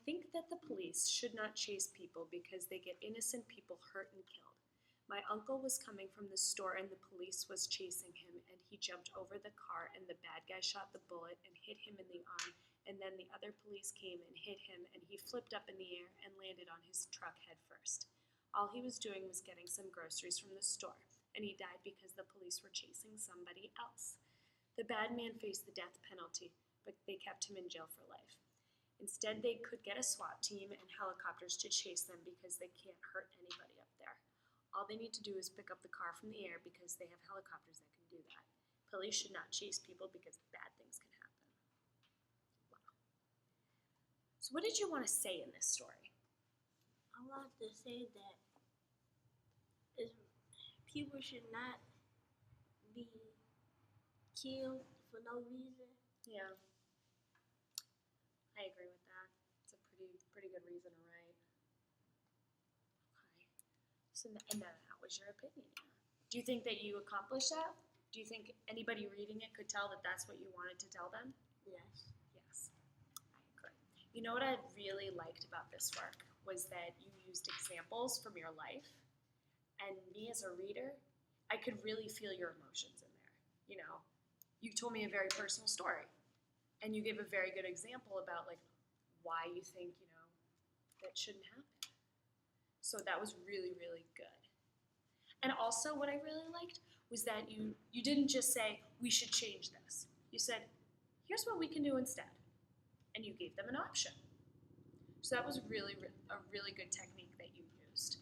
think that the police should not chase people because they get innocent people hurt and killed. My uncle was coming from the store and the police was chasing him and he jumped over the car and the bad guy shot the bullet and hit him in the arm and then the other police came and hit him and he flipped up in the air and landed on his truck head first. All he was doing was getting some groceries from the store and he died because the police were chasing somebody else. The bad man faced the death penalty, but they kept him in jail for life. Instead, they could get a SWAT team and helicopters to chase them because they can't hurt anybody up there. All they need to do is pick up the car from the air because they have helicopters that can do that. Police should not chase people because bad things can happen. Wow. So what did you want to say in this story? I want to say that people should not be killed for no reason. Yeah. I agree with that. It's a pretty good reason to write. Okay. So and that was your opinion. Do you think that you accomplished that? Do you think anybody reading it could tell that that's what you wanted to tell them? Yes. Yes. I agree. You know what I really liked about this work was that you used examples from your life, and me as a reader, I could really feel your emotions in there. You know, you told me a very personal story. And you gave a very good example about like why you think, you know, that shouldn't happen. So that was really, really good. And also what I really liked was that you didn't just say, we should change this. You said, here's what we can do instead. And you gave them an option. So that was a really good technique that you used.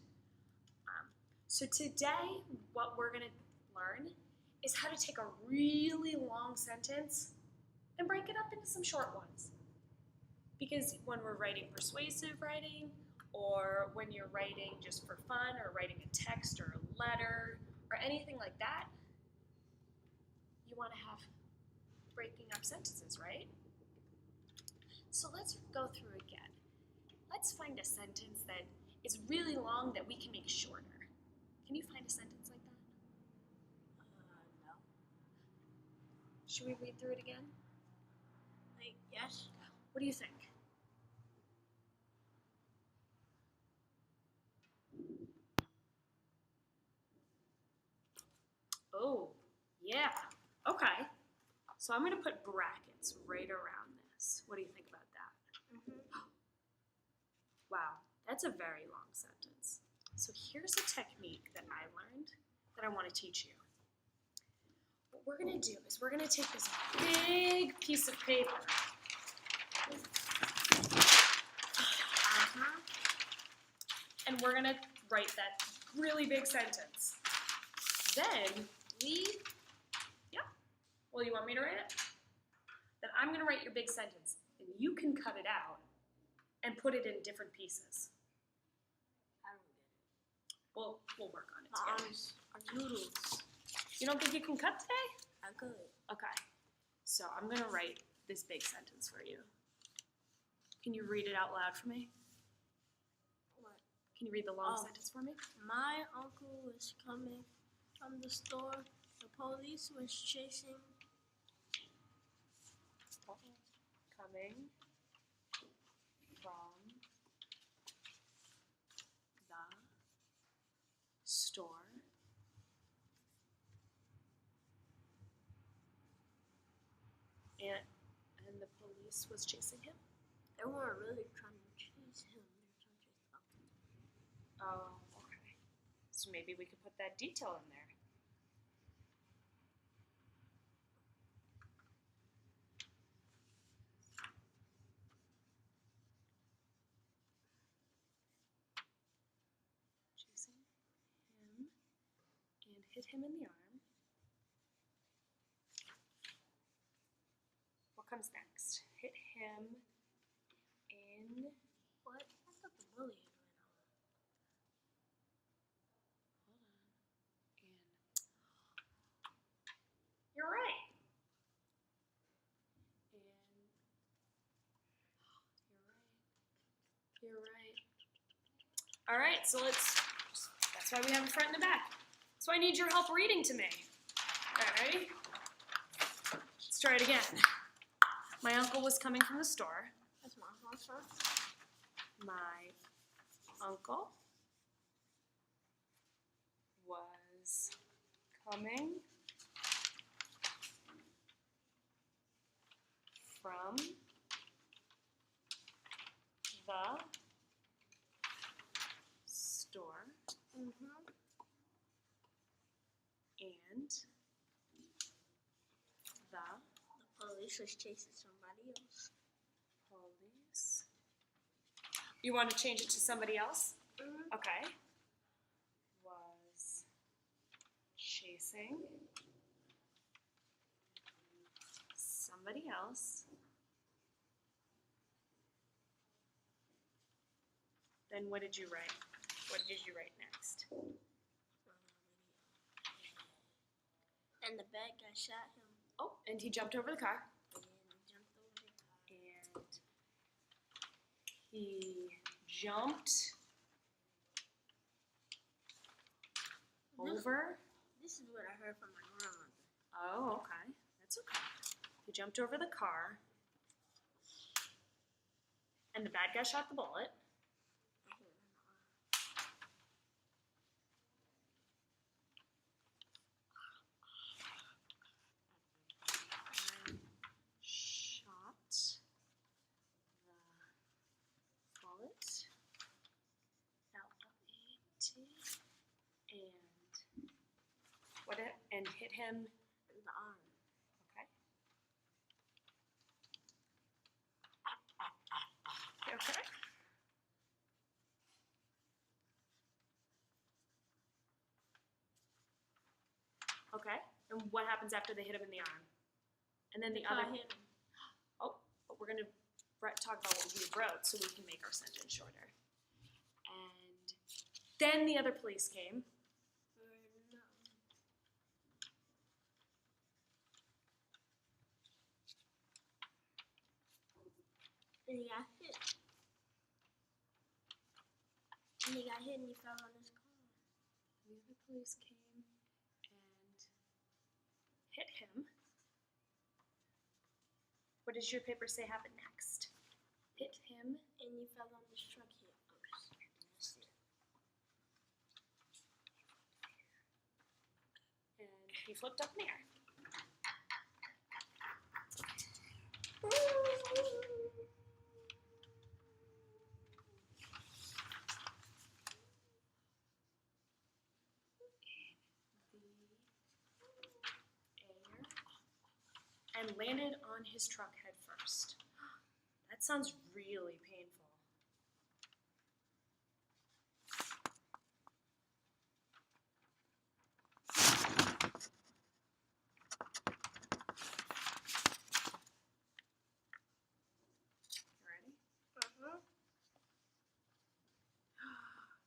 So today, what we're going to learn is how to take a really long sentence and break it up into some short ones. Because when we're writing persuasive writing, or when you're writing just for fun, or writing a text or a letter, or anything like that, you want to have breaking up sentences, right? So let's go through again. Let's find a sentence that is really long that we can make shorter. Can you find a sentence like that? No. Should we read through it again? Yes. What do you think? Oh, yeah. Okay. So I'm going to put brackets right around this. What do you think about that? Mm-hmm. Wow, that's a very long sentence. So here's a technique that I learned that I want to teach you. What we're going to do is we're going to take this big piece of paper. And we're going to write that really big sentence. Then well, you want me to write it? Then I'm going to write your big sentence, and you can cut it out and put it in different pieces. I don't get it. We'll work on it together. Our noodles. You don't think you can cut today? I could. Okay. So I'm going to write this big sentence for you. Can you read it out loud for me? What? Can you read the long sentence for me? My uncle was coming from the store. The police was chasing. Coming from the store. And the police was chasing him? They weren't really trying to chase him. They were trying to chase up. Oh, okay. So maybe we could put that detail in there. Chasing him and hit him in the arm. What comes next? Hit him in... What? I thought the bully had went on. Hold on. And... You're right. And... You're right. All right, so that's why we have a front and a back. So I need your help reading to me. All right, ready? Let's try it again. My uncle was coming from the store. That's my house, huh? My uncle was coming from the store and the police was chasing somebody else. police. You want to change it to somebody else? Okay. Was chasing somebody else. Then what did you write? What did you write next? And the bad guy shot him. Oh, and he jumped over the car. And he jumped over the car. And he jumped over. This is what I heard from my grandmother. Oh, okay. That's okay. He jumped over the car. And the bad guy shot the bullet. Shot the bullet. L-O-E-T. And what? And hit him In the arm. Okay. Okay. Okay. And what happens after they hit him in the arm? And then the car other. hit him. Oh, but we're gonna talk about what we wrote so we can make our sentence shorter. And then the other police came. No. And he got hit. And he got hit and he fell on his car. The other police came and hit him. What does your paper say happened next? Hit him. And he fell on his truck hit first. That's it. And he flipped up in the air. And landed on his truck head first. That sounds really painful. You ready?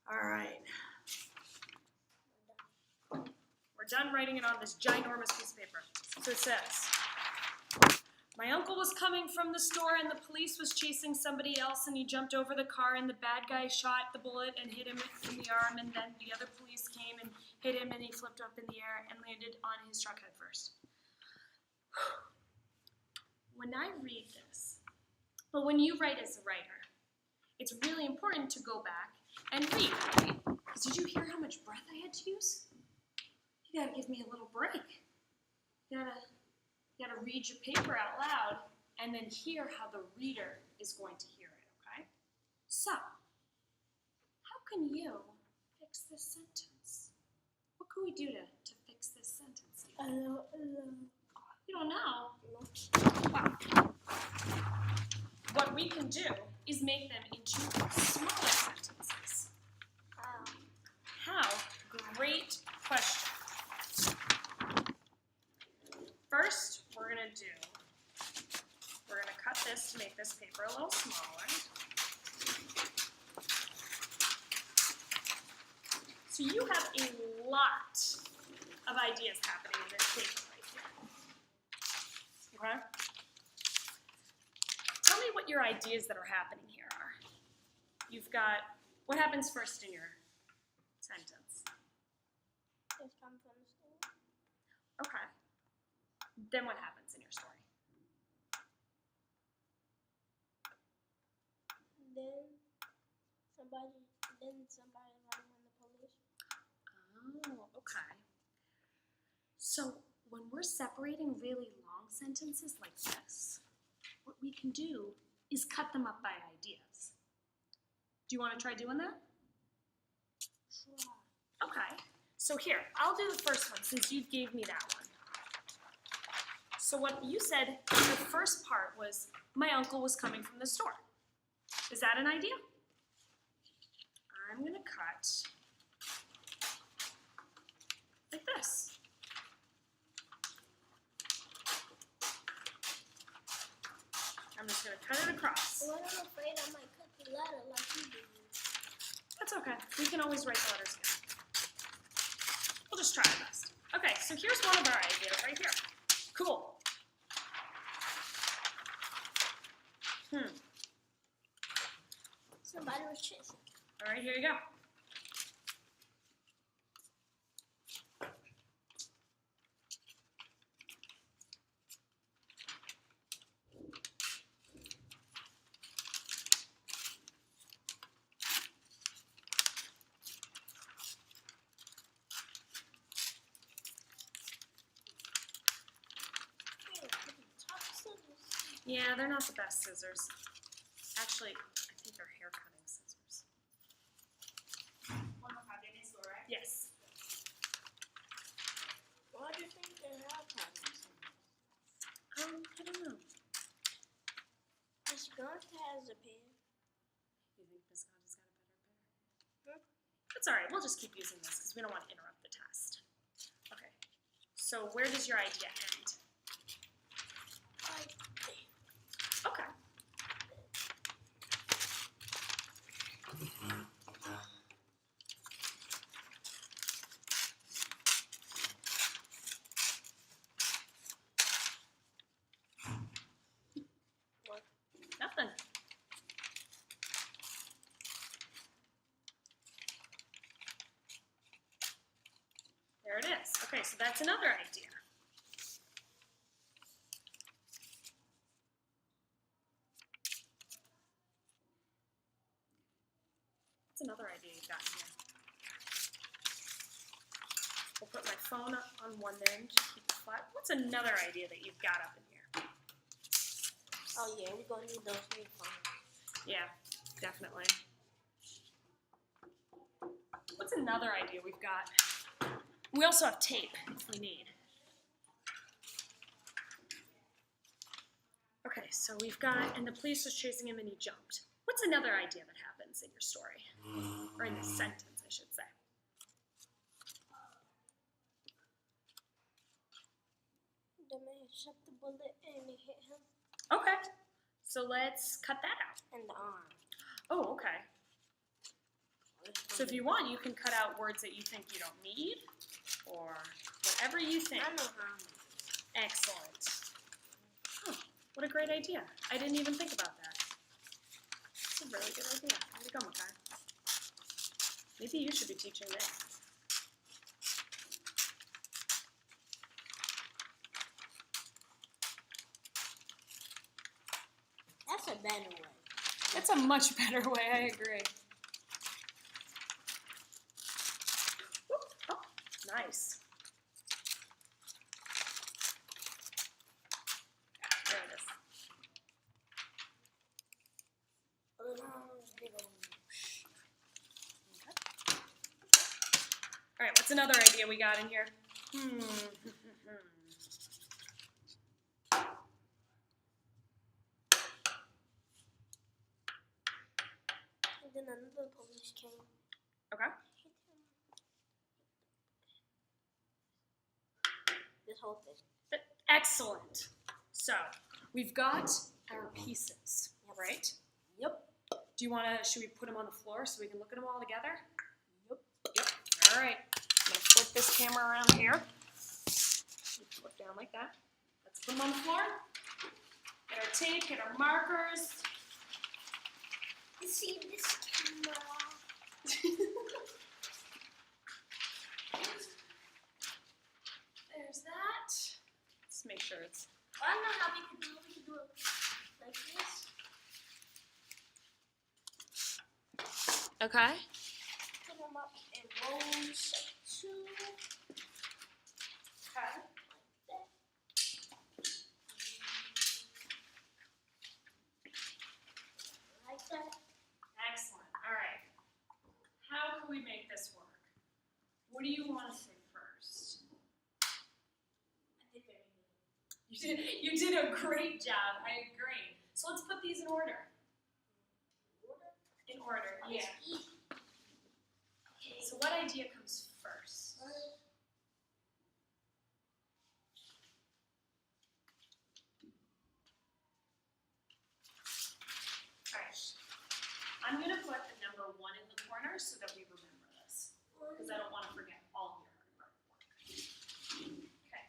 All right. We're done writing it on this ginormous piece of paper. So it says, my uncle was coming from the store and the police was chasing somebody else and he jumped over the car and the bad guy shot the bullet and hit him in the arm and then the other police came and hit him and he flipped up in the air and landed on his truck head first. When I read this, but when you write as a writer, it's really important to go back and read, right? Because did you hear how much breath I had to use? You gotta give me a little break. You gotta read your paper out loud and then hear how the reader is going to hear it, okay? So, how can you fix this sentence? What can we do to fix this sentence? You don't know? Well, what we can do is make them into smaller sentences. How? Great question. First, we're gonna cut this to make this paper a little smaller. So you have a lot of ideas happening in this paper right here. Okay? Tell me what your ideas that are happening here are. You've got, what happens first in your sentence? It's come from the store. Okay. Then what happens in your story? Then Nobody. Then somebody running on the police. Oh, okay. So when we're separating really long sentences like this, what we can do is cut them up by ideas. Do you want to try doing that? Try. Okay. So here, I'll do the first one since you gave me that one. So what you said, the first part was, my uncle was coming from the store. Is that an idea? I'm going to cut like this. I'm just going to cut it across. Well, I'm afraid I might cut the letter like you did. That's okay. We can always write the letters again. We'll just try our best. Okay, so here's one of our ideas right here. Cool. Somebody was chasing. All right, here you go. Yeah, they're not the best scissors. Actually, I think they're hair cutting scissors. Yes. Why do you think they're hair cutting? I don't know. Miss Gaunt has a pen. You think Miss Gaunt's got a better pair? That's all right. We'll just keep using this because we don't want to interrupt the test. Okay. So where does your idea end? Okay. What? Nothing. There it is. Okay, so that's another idea. What's another idea you've got in here? We'll put my phone up on one end to keep it flat. What's another idea that you've got up in here? Oh yeah, we're gonna need those new phones. Yeah, definitely. What's another idea we've got? We also have tape if we need. Okay, so we've got, and the police was chasing him and he jumped. What's another idea that happens in your story? Or in this sentence, I should say. The man shot the bullet and it hit him Okay, so let's cut that out. in the arm. Oh, okay. So if you want, you can cut out words that you think you don't need, or whatever you think. I know how. Excellent. Oh, what a great idea. I didn't even think about that. That's a really good idea. Way to go, Makai. Maybe you should be teaching this. That's a better way. That's a much better way, I agree. Whoop. Oh, nice. There it is. Big old. Okay. All right, what's another idea we got in here? And then another police came. Okay. Hit him. This whole thing. Excellent. So we've got our pieces, right? Yep. Do you want to, should we put them on the floor so we can look at them all together? Yep. Yep. All right. I'm going to flip this camera around here. Flip down like that. Let's put them on the floor. Get our tape, get our markers. You see this camera? There's that. Let's make sure it's... I don't know how we can do it. We can do it like this. Okay. Put them up in rows of 2. Okay. Like that. Excellent. All right. How can we make this work? What do you want to say first? I did very good. You did a great job. I agree. So let's put these in order. In order, Oh, yeah. it's easy. Okay. So what idea comes first? Alright. I'm going to put the number 1 in the corner so that we remember this. Because I don't want to forget all of your hard work. Okay.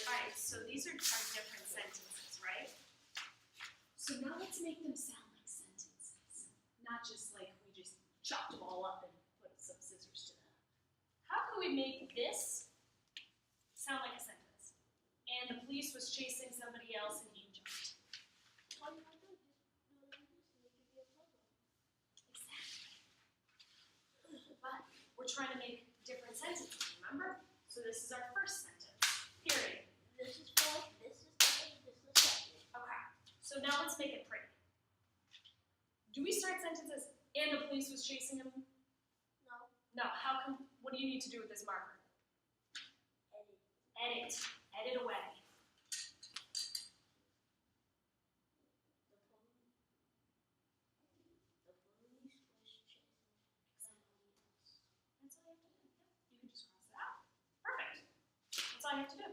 Alright, so these are different sentences, right? So now let's make them sound like sentences. Not just like we just chopped them all up and put some scissors to them. How can we make this sound like a sentence? And the police was chasing somebody else and he jumped. Exactly. But we're trying to make different sentences, remember? So this is our first sentence. Period. This is first, this is second, this is second. Okay. So now let's make it pretty. Do we start sentences and the police was chasing him? No. No. How come? What do you need to do with this marker? Edit. Edit. Edit away. The police was chasing somebody else. That's all you have to do. Yep. You can just cross it out. Perfect. That's all you have to do.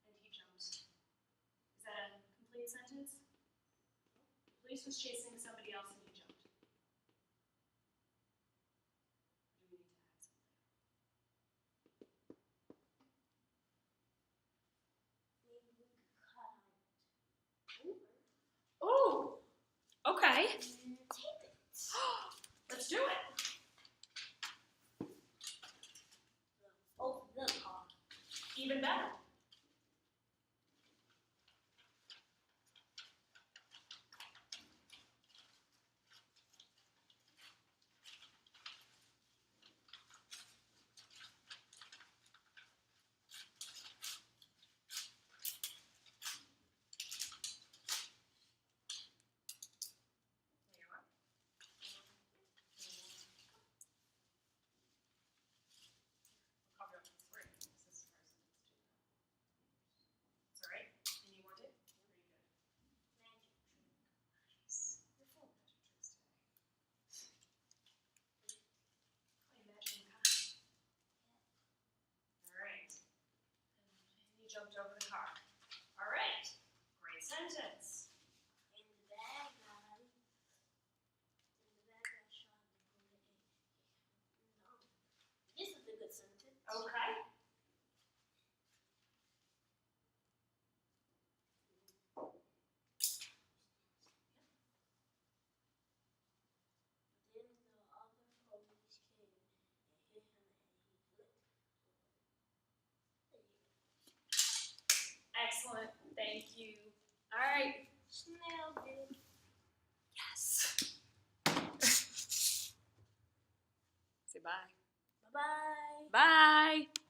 And he jumped. Is that a complete sentence? The police was chasing somebody else and he jumped. Or do we need to add something? Maybe we could cut out Oh. Okay. and tape it. Let's do it. Oh, the car. Even better. There you are. We'll cover up 3. This is first. It's all right. Any more, Dick? Pretty good. Magic trick. Nice. You're full of magic tricks today. Play magic in the car. All right. And you jumped over the car. All right. Great sentence. And the bad guy. Shot the bullet. No. This is a good sentence. Okay. Then the other police came and hit him and he flipped. There you go. Excellent. Thank you. All right. Snail did. Yes. Say bye. Bye-bye. Bye.